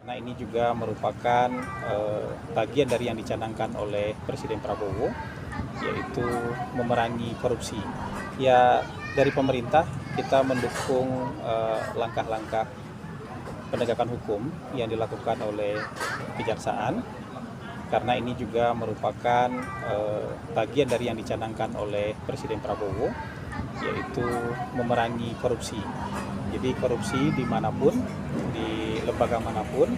Karena ini juga merupakan bagian dari yang dicanangkan oleh Presiden Prabowo, yaitu memerangi korupsi. Ya, dari pemerintah kita mendukung langkah-langkah penegakan hukum yang dilakukan oleh kejaksaan, karena ini juga merupakan bagian dari yang dicanangkan oleh Presiden Prabowo, yaitu memerangi korupsi. Jadi korupsi dimanapun, di lembaga manapun,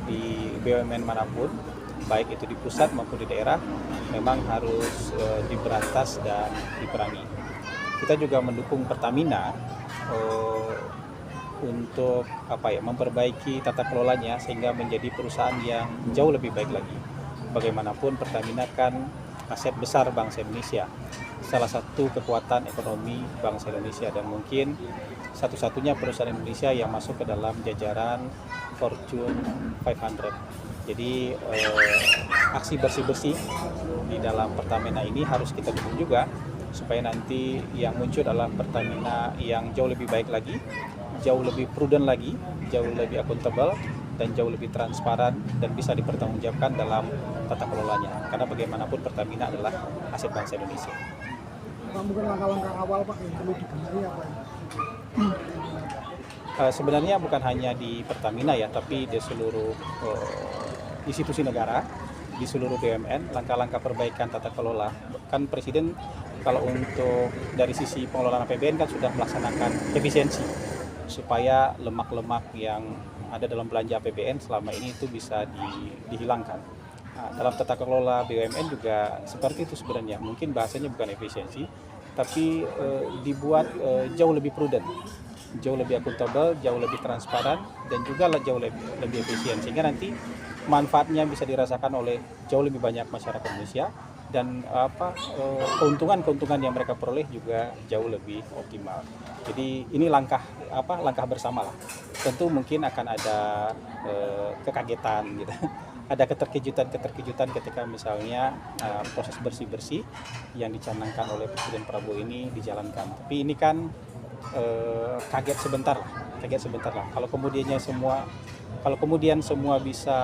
di BUMN manapun, baik itu di pusat maupun di daerah, memang harus diberantas dan diperangi. Kita juga mendukung Pertamina untuk memperbaiki tata kelolanya sehingga menjadi perusahaan yang jauh lebih baik lagi. Bagaimanapun Pertamina kan aset besar bangsa Indonesia, salah satu kekuatan ekonomi bangsa Indonesia, dan mungkin satu-satunya perusahaan Indonesia yang masuk ke dalam jajaran Fortune 500. Jadi aksi bersih-bersih di dalam Pertamina ini harus kita dukung juga, supaya nanti yang muncul adalah Pertamina yang jauh lebih baik lagi, jauh lebih prudent lagi, jauh lebih akuntabel, dan jauh lebih transparan dan bisa dipertanggungjawabkan dalam tata kelolanya. Karena bagaimanapun Pertamina adalah aset bangsa Indonesia. Mungkin langkah-langkah awal Pak yang perlu dibenahi apa? Sebenarnya bukan hanya di Pertamina ya, tapi di seluruh institusi negara, di seluruh BUMN, langkah-langkah perbaikan tata kelola. Kan Presiden kalau untuk dari sisi pengelolaan APBN kan sudah melaksanakan efisiensi, supaya lemak-lemak yang ada dalam belanja APBN selama ini itu bisa dihilangkan. Nah, dalam tata kelola BUMN juga seperti itu sebenarnya. Mungkin bahasanya bukan efisiensi, tapi dibuat jauh lebih prudent, jauh lebih akuntabel, jauh lebih transparan, dan juga jauh lebih efisien, sehingga nanti manfaatnya bisa dirasakan oleh jauh lebih banyak masyarakat Indonesia, dan keuntungan yang mereka peroleh juga jauh lebih optimal. Jadi ini langkah bersama lah. Tentu mungkin akan ada kekagetan gitu. Ada keterkejutan ketika misalnya proses bersih-bersih yang dicanangkan oleh Presiden Prabowo ini dijalankan. Tapi ini kan kaget sebentar lah. Kalau kemudian semua bisa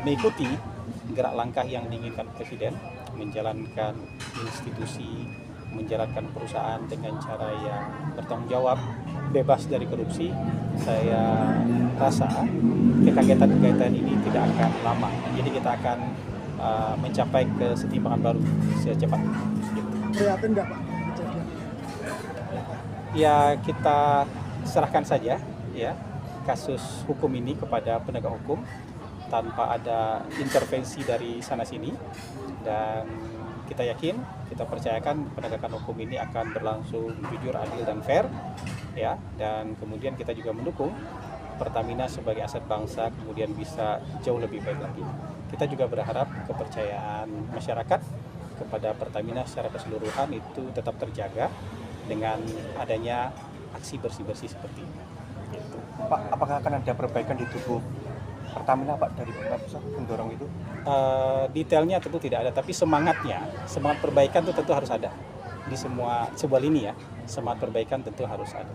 mengikuti gerak langkah yang diinginkan Presiden, menjalankan institusi, menjalankan perusahaan dengan cara yang bertanggung jawab, bebas dari korupsi, saya rasa kekagetan ini tidak akan lama. Jadi kita akan mencapai kesetimbangan baru secepatnya. Prihatin nggak Pak kejadian? Ya, kita serahkan saja ya kasus hukum ini kepada penegak hukum tanpa ada intervensi dari sana-sini, dan kita yakin, kita percayakan penegakan hukum ini akan berlangsung jujur, adil, dan fair ya. Dan kemudian kita juga mendukung Pertamina sebagai aset bangsa kemudian bisa jauh lebih baik lagi. Kita juga berharap kepercayaan masyarakat kepada Pertamina secara keseluruhan itu tetap terjaga dengan adanya aksi bersih-bersih seperti ini. Gitu. Pak, apakah akan ada perbaikan di tubuh Pertamina Pak dari pemerintah pusat mendorong itu? Detailnya tentu tidak ada, tapi semangat perbaikan itu tentu harus ada di sebuah lini ya. Semangat perbaikan tentu harus ada.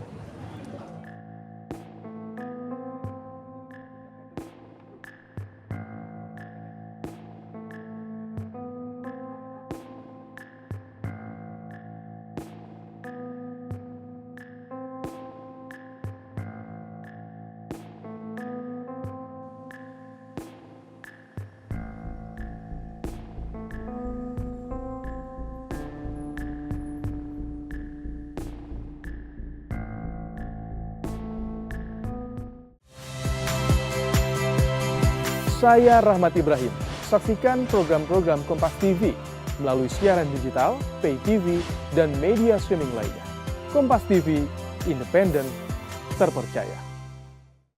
Saya Rahmat Ibrahim. Saksikan program-program Kompas TV melalui siaran digital, pay TV, dan media streaming lainnya. Kompas TV, independen, terpercaya.